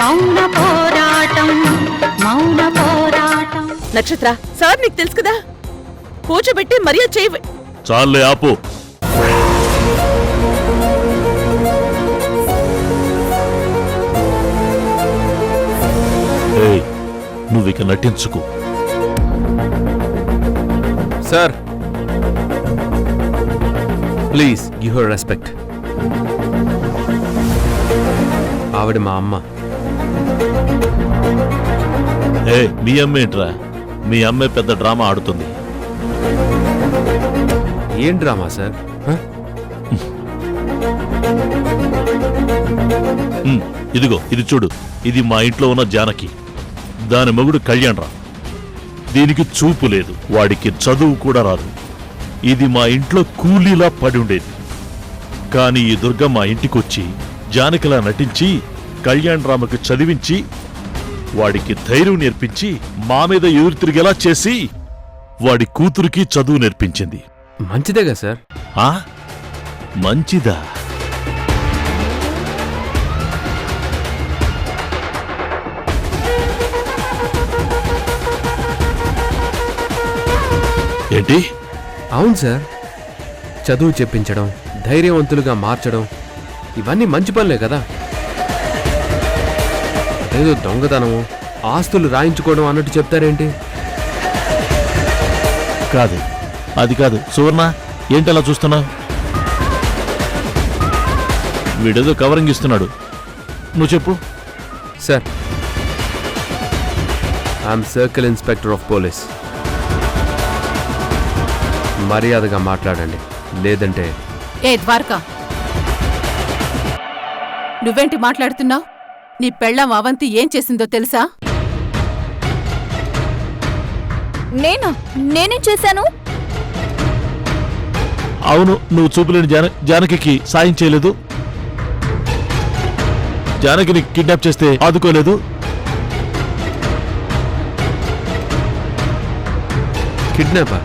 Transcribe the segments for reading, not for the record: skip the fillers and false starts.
మౌన పోరాటం మౌన పోరాటం. నక్షత్ర సార్ నీకు తెలుసు కదా, కూర్చోబెట్టి మర్యాద చేయవే. చాలే ఆపు. నువ్వు ఇక నటించుకు. Sir please give her respect. ఆవిడ మా అమ్మ. మీ అమ్మ ఏంట్రా? మీ అమ్మే పెద్ద డ్రామా ఆడుతుంది. ఏం డ్రామా సార్? ఇదిగో ఇది చూడు, ఇది మా ఇంట్లో ఉన్న జానకి, దాని మొగుడు కళ్యాణ్ రా. దీనికి చూపు లేదు, వాడికి చదువు కూడా రాదు. ఇది మా ఇంట్లో కూలీలా పడి ఉండేది. కాని ఈ దుర్గ మా ఇంటికొచ్చి జానకిలా నటించి కళ్యాణ్ రామకు చదివించి వాడికి ధైర్యం నేర్పించి మా మీద ఎదురు తిరిగేలా చేసి వాడి కూతురికి చదువు నేర్పించింది. మంచిదేగా సార్? మంచిదా? ఏంటి? అవును సార్, చదువు చెప్పించడం, ధైర్యవంతులుగా మార్చడం, ఇవన్నీ మంచి పనులే కదా. ఏదో దొంగతనము, ఆస్తులు రాయించుకోవడం అన్నట్టు చెప్తారేంటి? కాదు, అది కాదు. సువర్ణ, ఏంటలా చూస్తున్నావు? వీడేదో కవరింగ్ ఇస్తున్నాడు, నువ్వు చెప్పు. Sir, I'm circle inspector of police. మర్యాదగా మాట్లాడండి, లేదంటే. ఏ ద్వారకా, నువ్వేంటి మాట్లాడుతున్నావు? నీ పెళ్ళాం అవంతి ఏం చేసిందో తెలుసా? నేనేం చేశాను? అవును, నువ్వు చూపులేని జానకి సాయం చేయలేదు, జానకిని కిడ్నాప్ చేస్తే ఆదుకోలేదు. కిడ్నాపా?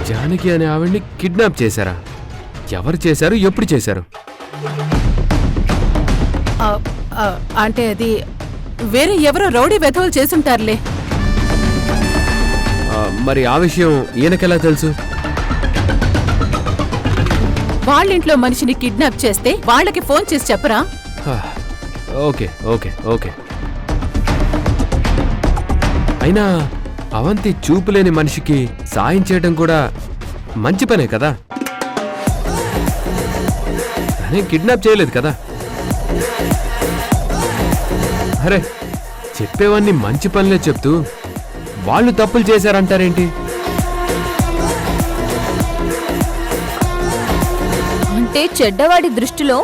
జానకి అనే ఆవిడ్ని కిడ్నాప్ చేశారా? ఎవరు చేశారు? ఎప్పుడు చేశారు? అంటే అది వేరే ఎవరో రౌడీ వెధవులు చేసుంటారులే. మరి ఆ విషయం ఈయనకెలా తెలుసు? వాళ్ళింట్లో మనిషిని కిడ్నాప్ చేస్తే వాళ్ళకి ఫోన్ చేసి చెప్పరా? Okay okay okay. అయినా అవంతి చూపులేని మనిషికి సాయం చేయడం కూడా మంచి పనే కదా. తనే కిడ్నాప్ చేయలేదు కదా. అరే, చెప్పేవన్నీ మంచి పనులే చెప్తూ వాళ్ళు తప్పులు చేశారంటారేంటి? అంటే చెడ్డవాడి దృష్టిలో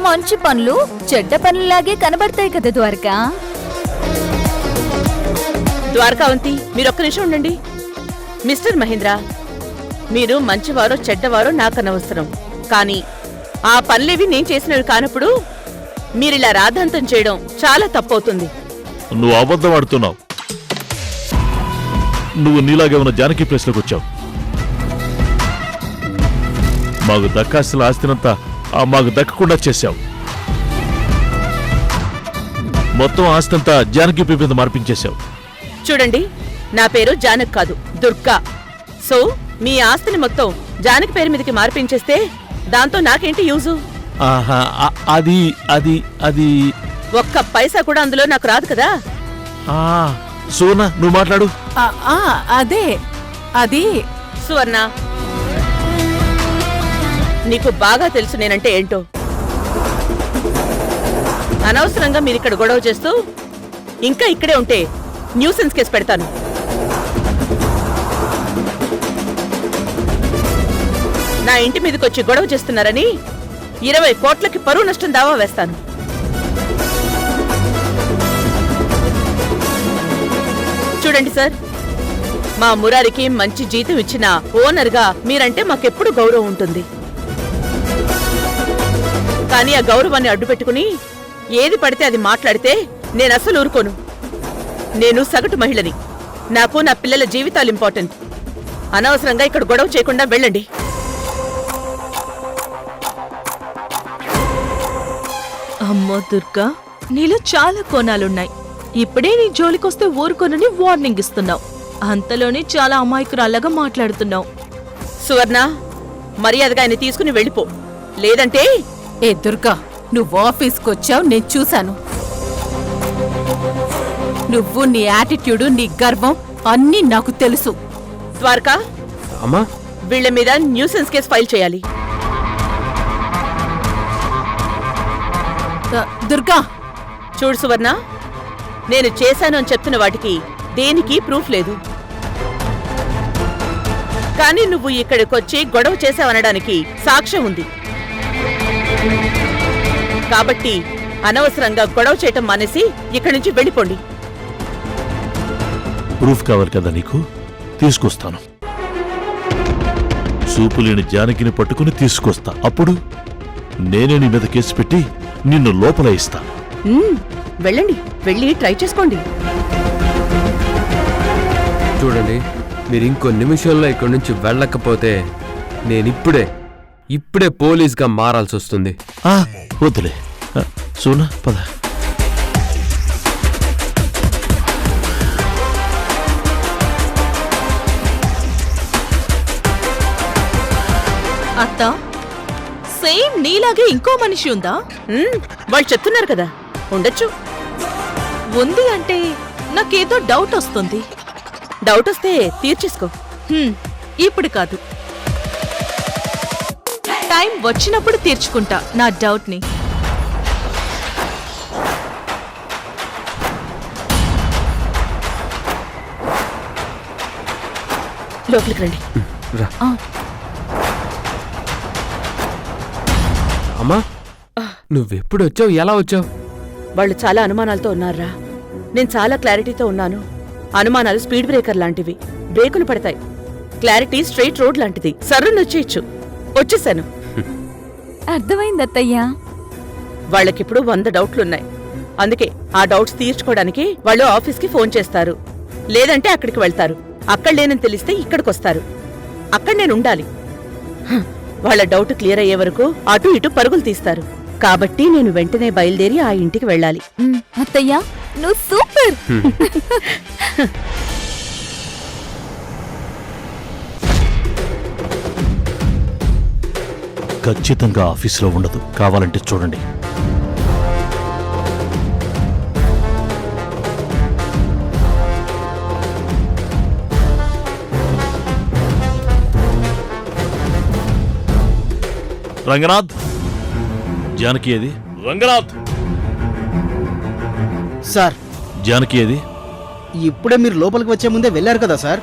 మంచి పనులు చెడ్డ పనులాగే కనబడతాయి కదా ద్వారకా. ద్వారకావంతి, మీరొక్క నిమిషం ఉండండి. మిస్టర్ మహేంద్ర, మీరు మంచివారో చెడ్డవారో నాకనవసరం, కానీ ఆ పనులేవి నేను చేసినవి కానప్పుడు మీరిలా రాద్ధాంతం చేయడం చాలా తప్పవుతుంది. నువ్వు అబద్ధం ఆడుతున్నావు. నువ్వు నీలాగే ఉన్న జానకి ప్లేస్లోకి వచ్చావు. మాకు దక్కాల్సిన ఆస్తినంతా మాకు దక్కకుండా చేశావు. మొత్తం ఆస్తంతా జానకి పేరు మీద మార్పించేశావు. చూడండి, నా పేరు జానక్ కాదు, దుర్గా. సో మీ ఆస్తిని మొత్తం జానకి పేరు మీదకి మార్పించేస్తే దాంతో నాకేంటి యూజు? అది అది అది ఒక్క పైసా కూడా అందులో నాకు రాదు కదా. సువర్ణ, నువ్వు మాట్లాడు. అదే అది సువర్ణ, నీకు బాగా తెలుసు నేనంటే ఏంటో. అనవసరంగా మీరిక్కడ గొడవ చేస్తూ ఇంకా ఇక్కడే ఉంటే న్యూసెన్స్ కేసు పెడతాను. నా ఇంటి మీదకొచ్చి గొడవ చేస్తున్నారని 20 కోట్లకి పరువు నష్టం దావా వేస్తాను. చూడండి సార్, మా మురారికి మంచి జీతం ఇచ్చిన ఓనర్గా మీరంటే మాకెప్పుడు గౌరవం ఉంటుంది. కానీ ఆ గౌరవాన్ని అడ్డుపెట్టుకుని ఏది పడితే అది మాట్లాడితే నేను అస్సలు ఊరుకోను. నేను సగటు మహిళని, నాకు నా పిల్లల జీవితాలు ఇంపార్టెంట్. అనవసరంగా ఇక్కడ గొడవ చేయకుండా వెళ్ళండి. అమ్మో దుర్గా, నీలో చాలా కోణాలున్నాయి. ఇప్పుడే నీ జోలికొస్తే ఊరుకోనని వార్నింగ్ ఇస్తున్నావు. అంతలోనే చాలా అమాయకురాల్లాగా మాట్లాడుతున్నావు. సువర్ణ, మర్యాదగా ఆయన తీసుకుని వెళ్ళిపో, లేదంటే ఏ దుర్గా, నువ్వు ఆఫీస్కొచ్చావు, నేను చూశాను. నువ్వు నీ యాటిట్యూడు, నీ గర్వం అన్నీ నాకు తెలుసు. ద్వారకా, అమ్మా వీళ్ళ మీద న్యూసెన్స్ కేసు ఫైల్ చేయాలి. దుర్గా, చూడు సువర్ణ, నేను చేశాను అని చెప్తున్న వాటికి దేనికి ప్రూఫ్ లేదు. కానీ నువ్వు ఇక్కడికొచ్చి గొడవ చేశావనడానికి సాక్ష్యం ఉంది. కాబట్టి అనవసరంగా గొడవ చేయటం మానేసి ఇక్కడి నుంచి వెళ్ళిపోండి. ప్రూఫ్ కావాలి కదా నీకు, తీసుకొస్తాను. చూపులేని జానకిని పట్టుకుని తీసుకొస్తా. అప్పుడు నేనే నీ మీద కేసు పెట్టి నిన్ను లోపల ఇస్తా. వెళ్ళండి, వెళ్ళి ట్రై చేసుకోండి. చూడండి, మీరు ఇంకో నిమిషంలో ఇక్కడి నుంచి వెళ్ళకపోతే ఇప్పుడే పోలీస్గా మారాల్సి వస్తుంది. వద్దులే. సోనా, పద. అత్త, సేమ్ నీలాగే ఇంకో మనిషి ఉందా? వాళ్ళు చెప్తున్నారు కదా, ఉండొచ్చు. ఉంది అంటే నాకేదో డౌట్ వస్తుంది. డౌట్ వస్తే తీర్చేసుకో. ఇప్పుడు కాదు, టైం వచ్చినప్పుడు తీర్చుకుంటా నా డౌట్ ని. లోపలికి రండి. రా. అమ్మా, నువ్వెప్పుడు వచ్చావు, ఎలా వచ్చావు? వాళ్ళు చాలా అనుమానాలతో ఉన్నారా. నేను చాలా క్లారిటీతో ఉన్నాను. అనుమానాలు స్పీడ్ బ్రేకర్ లాంటివి, బ్రేకులు పడతాయి. క్లారిటీ స్ట్రైట్ రోడ్ లాంటిది, సర్రును వచ్చేసాను. అర్థమైంది అత్తయ్యా. వాళ్ళకిప్పుడు 100 డౌట్లున్నాయి. అందుకే ఆ డౌట్స్ తీర్చుకోవడానికి వాళ్ళు ఆఫీస్కి ఫోన్ చేస్తారు, లేదంటే అక్కడికి వెళ్తారు. అక్కడ లేనని తెలిస్తే ఇక్కడికొస్తారు. అక్కడ నేను ఉండాలి. వాళ్ళ డౌట్ క్లియర్ అయ్యే వరకు అటు ఇటు పరుగులు తీస్తారు. కాబట్టి నేను వెంటనే బయలుదేరి ఆ ఇంటికి వెళ్ళాలి. అత్తయ్యా, నువ్వు సూపర్. ఖచ్చితంగా ఆఫీసులో ఉండదు, కావాలంటే చూడండి. రంగనాథ్, జానకి ఏది? రంగనాథ్ సార్, జానకి ఏది? ఇప్పుడే మీరు లోపలికి వచ్చే ముందే వెళ్ళారు కదా సార్.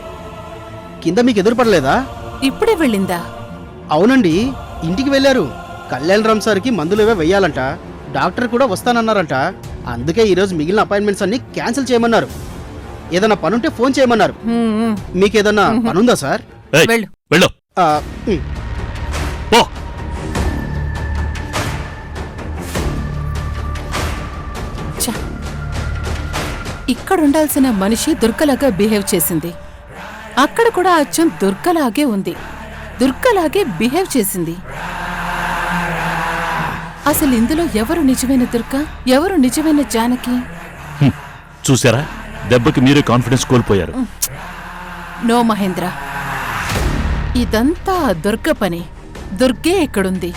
కింద మీకు ఎదురుపడలేదా? ఇప్పుడే వెళ్ళిందా? అవునండి, ఇంటికి వెళ్ళారు. కళ్యాణరామ్ సార్కి మందులేవో వెయ్యాలంట, డాక్టర్ కూడా వస్తానన్నారంట. అందుకే ఈరోజు మిగిలిన అపాయింట్మెంట్స్ అన్ని క్యాన్సిల్ చేయమన్నారు. ఏదైనా పనుంటే ఫోన్ చేయమన్నారు. మీకేదన్నా పనుందా సార్? ఏయ్, వెళ్ళు. వెళ్ళు. ఆ, పో. ఇక్కడుండాల్సిన మనిషి దుర్గలాగా బిహేవ్ చేసింది. అక్కడ కూడా అచ్చం దుర్గలాగే ఉంది, దుర్గలాగే బిహేవ్ చేసింది. అసలు ఇందులో ఎవరు నిజమైన దుర్గ, ఎవరు నిజమైన జానకి? చూసారా, దెబ్బకి మీరే కాన్ఫిడెన్స్ కోల్పోయారు. నో మహేంద్ర, ఇదంతా దుర్గ పని. దుర్గే ఇక్కడుంది.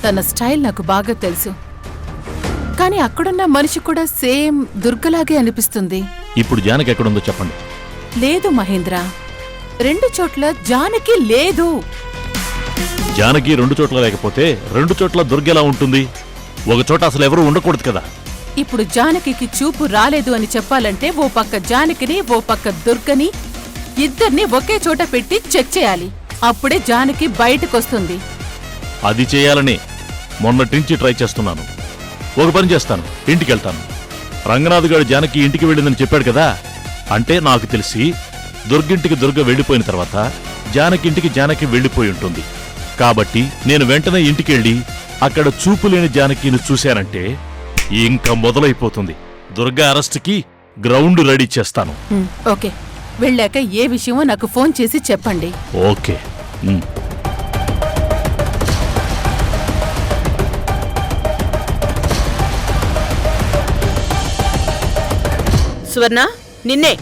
తన స్టైల్ నాకు బాగా తెలుసు. కానీ అక్కడున్న మనిషి కూడా సేమ్ దుర్గలాగే అనిపిస్తుంది. ఇప్పుడు జానకి ఎక్కడుందో చెప్పండి. లేదు మహేంద్ర, 2 చోట్ల జానకి లేదు. జానకి 2 చోట్ల లేకపోతే 2 చోట్ల దుర్గెలా ఉంటుంది? ఒక చోట అసలు ఎవరు ఉండకూడదు కదా. ఇప్పుడు జానకి చూపు రాలేదు అని చెప్పాలంటే ఓ పక్క జానకిని, ఓ పక్క దుర్గని, ఇద్దరిని ఒకే చోట పెట్టి చెక్ చేయాలి. అప్పుడే జానకి బయటకొస్తుంది. అది చేయాలని మొన్నటి నుంచి ట్రై చేస్తున్నాను. ఒక పని చేస్తాను, ఇంటికెళ్తాను. రంగనాథ్ గారు జానకి ఇంటికి వెళ్ళిందని చెప్పాడు కదా, అంటే నాకు తెలిసి దుర్గింటికి దుర్గ వెళ్ళిపోయిన తర్వాత జానకి ఇంటికి జానకి వెళ్ళిపోయి ఉంటుంది. కాబట్టి నేను వెంటనే ఇంటికెళ్ళి అక్కడ చూపులేని జానకిని చూశానంటే ఇంకా మొదలైపోతుంది. దుర్గా అరెస్ట్కి గ్రౌండ్ రెడీ చేస్తాను. ఓకే, వెళ్ళాక ఏ విషయమో నాకు ఫోన్ చేసి చెప్పండి. ఓకే. సువర్ణ, నిన్నే.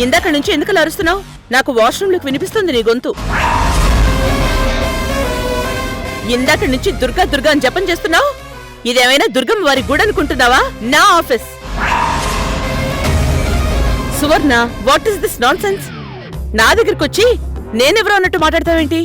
ఇందాక నుంచి ఎందుకు అరుస్తున్నావు? నాకు వాష్రూమ్లోకి వినిపిస్తుంది నీ గొంతు. ఇందాక నుంచి దుర్గా దుర్గా అని జపం చేస్తున్నావు. ఇదేమైనా దుర్గమ్మ వారి గుడి అనుకుంటున్నావా? నా office. Suvarna, what is this nonsense? నా దగ్గరకొచ్చి నేనెవరో అన్నట్టు మాట్లాడతావేంటి?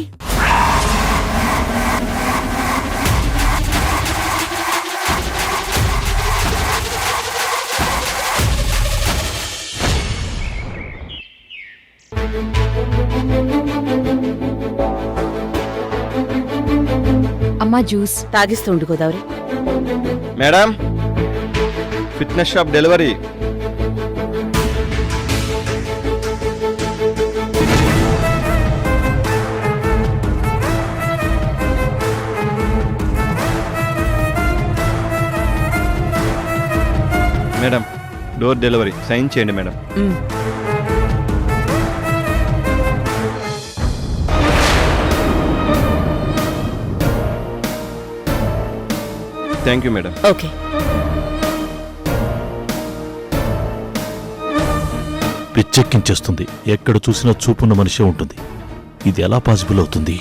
అమ్మా జ్యూస్. తాగిస్తూ ఉండు Godavari. Madam, fitness shop delivery. Madam, door delivery. Sign చేయండి madam. Thank you madam. Okay. పిచ్చెక్కించేస్తుంది. ఎక్కడ చూసినా చూపున్న మనిషి ఉంటుంది. ఇది ఎలా పాసిబుల్ అవుతుంది?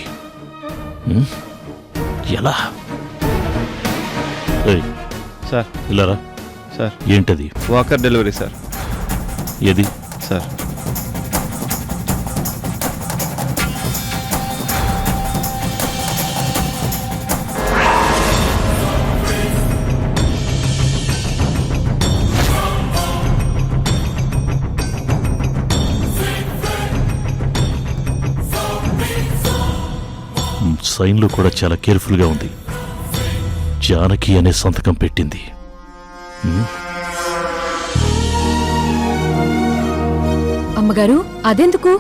ఎలా? ఏయ్, సార్. ఇలారా. సార్. ఏంటది? Walker delivery sir. ఏది? సార్. సైన్లు కూడా చాలా కేర్ఫుల్గా ఉంది. జానకి అనే సంతకం పెట్టింది. అమ్మగారు, అదెందుకు?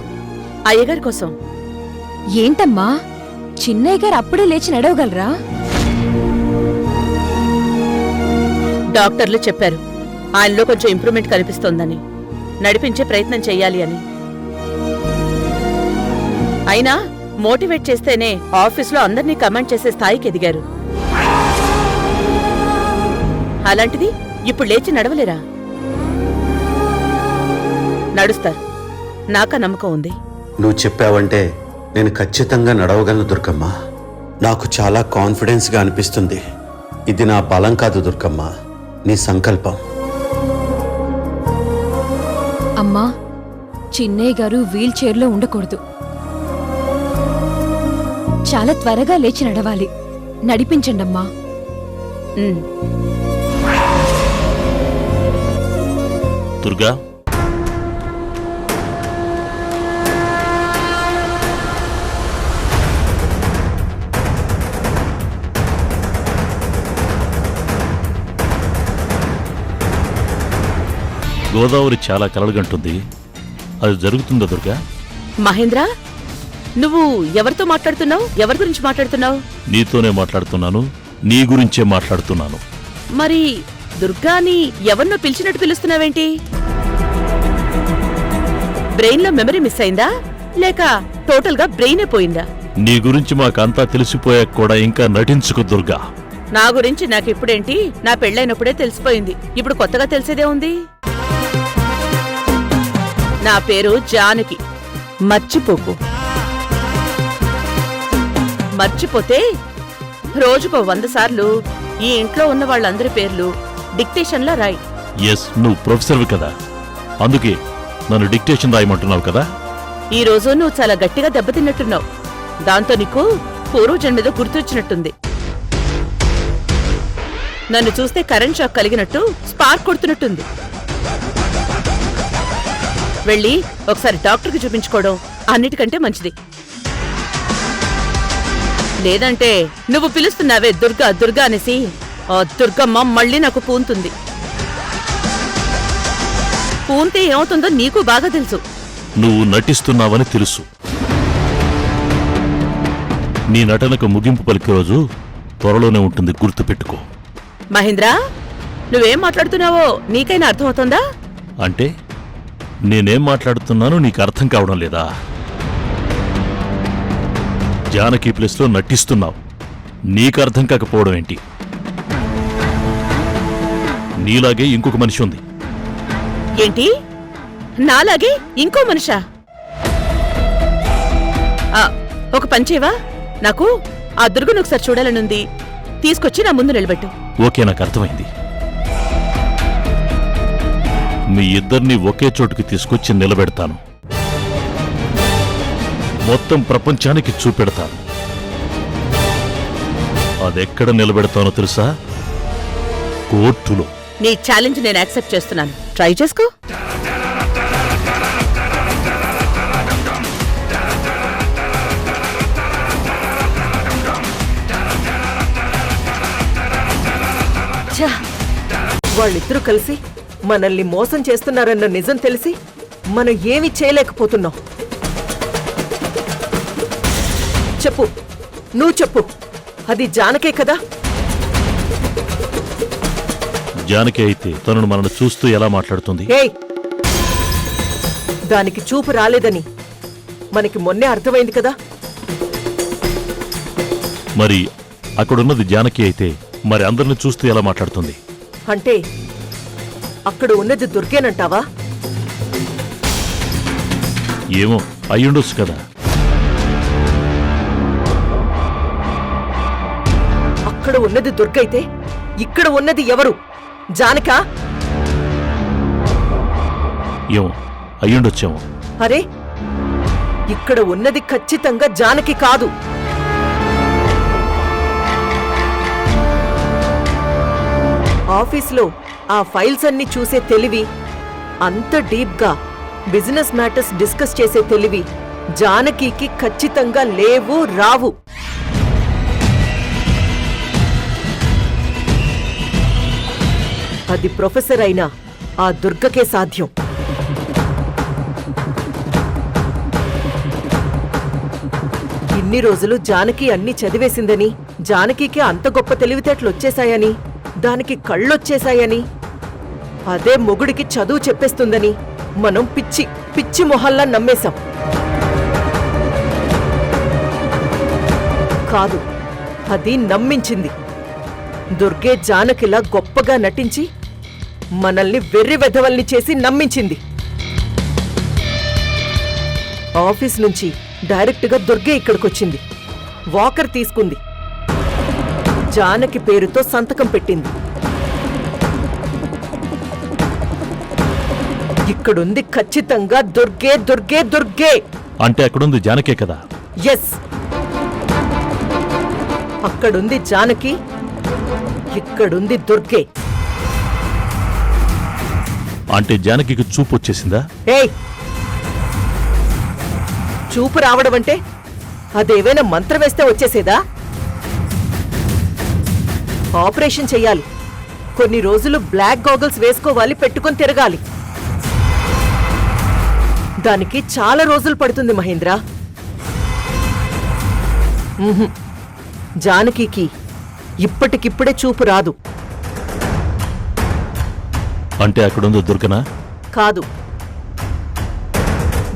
అయ్యగారి కోసం. ఏంటమ్మా, చిన్నయ్య గారు అప్పుడే లేచి నడవగలరా? డాక్టర్లు చెప్పారు ఆయనలో కొంచెం ఇంప్రూవ్మెంట్ కనిపిస్తోందని, నడిపించే ప్రయత్నం చెయ్యాలి అని. అయినా మోటివేట్ చేస్తేనే ఆఫీస్లో అందర్నీ కమాండ్ చేసే స్థాయికి ఎదిగారు. అలాంటిది ఇప్పుడు లేచి నడవలేరా? నడుస్తారు, నాకా నమ్మకం ఉంది. నువ్వు చెప్పావంటే నేను ఖచ్చితంగా నడవగలను దుర్గమ్మ. నాకు చాలా కాన్ఫిడెన్స్గా అనిపిస్తుంది. ఇది నా బలం కాదు దుర్గమ్మ, నీ సంకల్పం. అమ్మా, చిన్నయ్య గారు వీల్ చైర్లో ఉండకూడదు. చాలా త్వరగా లేచి నడవాలి. నడిపించండమ్మా. దుర్గా, గోదావరి చాలా కలలుగంటుంది. అది జరుగుతుందా దుర్గా? మహేంద్ర, నువ్వు ఎవరితో మాట్లాడుతున్నావు? ఎవరి గురించి మాట్లాడుతున్నావు? నీతోనే మాట్లాడుతున్నాను. నీ గురించే మాట్లాడుతున్నాను. మరి దుర్గాని ఎవరినో పిలిచినట్టు పిలుస్తున్నావేంటి? బ్రెయిన్లో మెమరీ మిస్ అయిందా, లేక టోటల్గా బ్రెయినే పోయిందా? నీ గురించి మాకంతా తెలిసిపోయాక కూడా ఇంకా నటించుకు దుర్గా. నా గురించి నాకిప్పుడేంటి? నా పెళ్ళైనప్పుడే తెలిసిపోయింది. ఇప్పుడు కొత్తగా తెలిసేదే ఉంది. నా పేరు జానకి. మర్చిపోకు. మర్చిపోతే రోజుకో 100 సార్లు ఈ ఇంట్లో ఉన్న వాళ్ళందరి పేర్లు డిక్టేషన్లో రాయి. ఎస్, నువ్వు ప్రొఫెసర్వి కదా, అందుకే నన్ను డిక్టేషన్ రాయమంటున్నావు కదా. ఈ రోజు నువ్వు చాలా గట్టిగా దెబ్బతిన్నట్టున్నావు. దాంతో నీకు పూర్వజన్మేదో గుర్తొచ్చినట్టుంది. నన్ను చూస్తే కరెంట్ షాక్ కలిగినట్టు స్పార్క్ కొడుతున్నట్టుంది. వెళ్ళి ఒకసారి డాక్టర్కి చూపించుకోవడం అన్నిటికంటే మంచిది. లేదంటే నువ్వు పిలుస్తున్నావే దుర్గా దుర్గా అనేసి, ఆ దుర్గమ్మ మళ్ళీ నాకు పూంతుంది. పూంతే ఏమవుతుందో నీకు బాగా తెలుసు. నువ్వు నటిస్తున్నావని తెలుసు. నీ నటనకు ముగింపు పలికే రోజు త్వరలోనే ఉంటుంది, గుర్తుపెట్టుకో. మహేంద్ర, నువ్వేం మాట్లాడుతున్నావో నీకైనా అర్థమవుతుందా? అంటే నేనేం మాట్లాడుతున్నానో నీకు అర్థం కావడం లేదా? జానకి ప్లేస్లో నటిస్తున్నావు. నీకు అర్థం కాకపోవడం ఏంటి? నీలాగే ఇంకొక మనిషి ఉంది. ఏంటి నాలాగే ఇంకో మనిషా? ఒక పంచేవా, నాకు ఆ దుర్గను ఒకసారి చూడాలనుంది. తీసుకొచ్చి నా ముందు నిలబెట్టు. ఓకే, నాకు అర్థమైంది. మీ ఇద్దరిని ఒకే చోటుకి తీసుకొచ్చి నిలబెడతాను. మొత్తం ప్రపంచానికి చూపెడతాను. అదెక్కడ నిలబెడతానో తెలుసా? కోర్టులో. నీ ఛాలెంజ్ నేను యాక్సెప్ట్ చేస్తున్నాను. ట్రై చేసుకో. వాళ్ళిద్దరూ కలిసి మనల్ని మోసం చేస్తున్నారన్న నిజం తెలిసి మనం ఏమీ చేయలేకపోతున్నాం. చెప్పు, నువ్వు చెప్పు, అది జానకే కదా? జానకి అయితే తనను మనల్ని చూస్తూ ఎలా మాట్లాడుతుంది? ఏయ్, దానికి చూపు రాలేదని మనకి మొన్నే అర్థమైంది కదా. మరి అక్కడున్నది జానకి అయితే మరి అందరిని చూస్తూ ఎలా మాట్లాడుతుంది? అంటే అక్కడ ఉన్నది దుర్గేనంటావా? ఏమో, అయ్యుండొచ్చు కదా. అక్కడ ఉన్నది దుర్గైతే ఇక్కడ ఉన్నది ఎవరు? జానకా? ఏమో, అయ్యుండొచ్చేమో. అరే, ఇక్కడ ఉన్నది ఖచ్చితంగా జానకి కాదు. ఆఫీస్లో ఆ ఫైల్స్ అన్ని చూసే తెలివి, అంత డీప్గా బిజినెస్ మ్యాటర్స్ డిస్కస్ చేసే తెలివి జానకికి ఖచ్చితంగా లేవు, రావు. అది ప్రొఫెసర్ అయినా ఆ దుర్గకే సాధ్యం. ఇన్ని రోజులు జానకి అన్ని చదివేసిందని, జానకికి అంత గొప్ప తెలివితేటలొచ్చేశాయని, దానికి కళ్ళొచ్చేశాయని, అదే మొగుడికి చదువు చెప్పేస్తుందని మనం పిచ్చి పిచ్చి మొహల్లా నమ్మేశాం. కాదు, అది నమ్మించింది. దుర్గే జానకిలా గొప్పగా నటించి మనల్ని వెర్రి వెధవల్ని చేసి నమ్మించింది. ఆఫీస్ నుంచి డైరెక్ట్గా దుర్గే ఇక్కడికొచ్చింది. వాకర్ తీసుకుంది. జానకి పేరుతో సంతకం పెట్టింది. ఇక్కడుంది ఖచ్చితంగా దుర్గే, దుర్గే, దుర్గే. అంటే అక్కడుంది జానకే కదా? ఎస్, అక్కడుంది జానకి, ఇక్కడుంది దుర్గే. అంటే జానకి చూపు వచ్చేసిందా? ఏయ్, చూపు రావడం అంటే అదేవైనా మంత్రం వేస్తే వచ్చేసేదా? ఆపరేషన్ చెయ్యాలి. కొన్ని రోజులు బ్లాక్ గాగల్స్ వేసుకోవాలి, పెట్టుకొని తిరగాలి. దానికి చాలా రోజులు పడుతుంది మహేంద్ర. జానకి ఇప్పటికిప్పుడే చూపు రాదు. అంటే అక్కడుందో దుర్గనా? కాదు,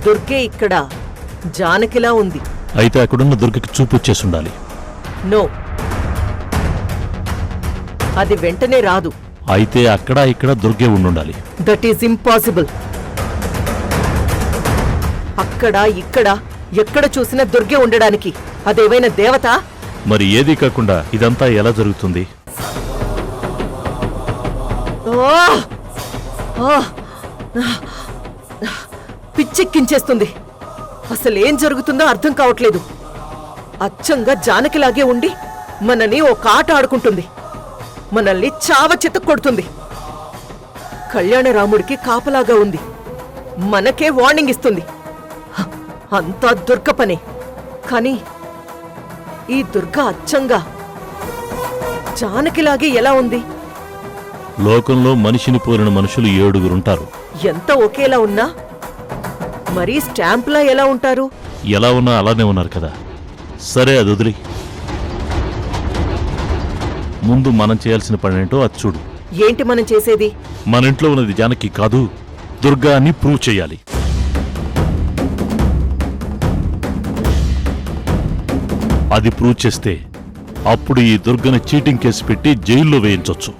దుర్గే ఇక్కడ జానకిలా ఉంది. అయితే అక్కడున్న దుర్గకి చూపు వచ్చేసి ఉండాలి. నో, అది వెంటనే రాదు. అయితే అక్కడ ఇక్కడ దుర్గే ఉండుండాలి. That is impossible. అక్కడ ఇక్కడ ఎక్కడ చూసినా దుర్గే ఉండడానికి అదేవైనా దేవత? మరి ఏదీ కాకుండా ఇదంతా ఎలా జరుగుతుంది? పిచ్చెక్కించేస్తుంది. అసలేం జరుగుతుందో అర్థం కావట్లేదు. అచ్చంగా జానకిలాగే ఉండి మనని ఒక ఆట ఆడుకుంటుంది. మనల్ని చావచిత కొడుతుంది. కళ్యాణరాముడికి కాపలాగా ఉంది. మనకే వార్నింగ్ ఇస్తుంది. అంతా దుర్గ పనే. కానీ ఈ దుర్గ అచ్చంగా జానకిలాగే ఎలా ఉంది? లోకంలో మనిషిని పోలిన మనుషులు 7గురుంటారు. ఎంత ఒకేలా ఉన్నా మరీ స్టాంప్లా ఎలా ఉంటారు? ఎలా ఉన్నా అలానే ఉన్నారు కదా. సరే, అది వదిలి ముందు మనం చేయాల్సిన పనేంటో అది చూడు. ఏంటి మనం చేసేది? మన ఇంట్లో ఉన్నది జానకి కాదు, దుర్గా అని ప్రూవ్ చేయాలి. అది ప్రూవ్ చేస్తే అప్పుడు ఈ దుర్గని చీటింగ్ కేసు పెట్టి జైల్లో వేయించొచ్చు.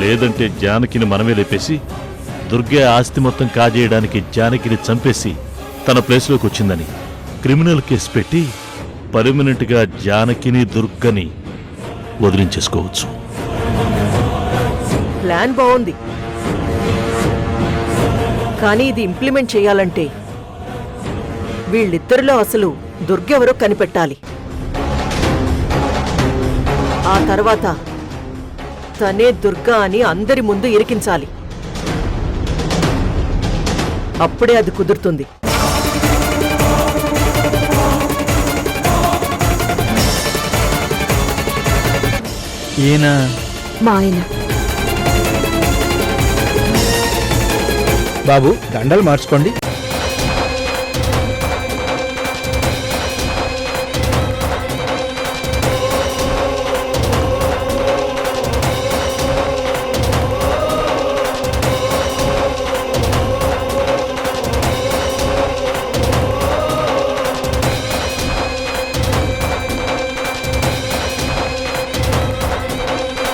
లేదంటే జానకిని మనమే లేపేసి దుర్గే ఆస్తి మొత్తం కాజేయడానికి జానకిని చంపేసి తన ప్లేస్లోకి వచ్చిందని క్రిమినల్ కేసు పెట్టి పర్మనెంట్గా జానకిని దుర్గని వదిలించేసుకోవచ్చు. ప్లాన్ బాగుంది, కానీ ఇది ఇంప్లిమెంట్ చేయాలంటే వీళ్ళిద్దరిలో అసలు దుర్గెవరో కనిపెట్టాలి. ఆ తర్వాత తనే దుర్గా అని అందరి ముందు ఇరికించాలి. అప్పుడే అది కుదురుతుంది. ఈయన మా ఆయన బాబు దండలు మార్చుకోండి.